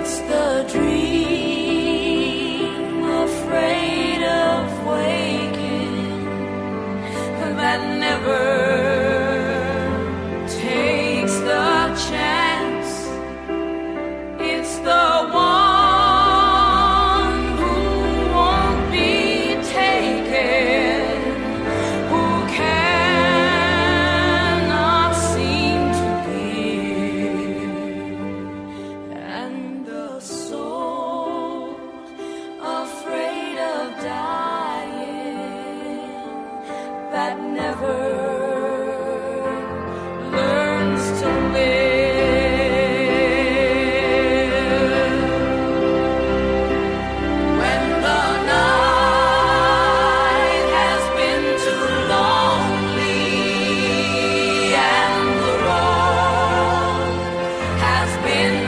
It's the dream, afraid of waking, that never takes the chance. It's the one who won't be taken, who cannot seem to give, and the soul afraid of dying, that never learns to live. When the night has been too lonely and the road has been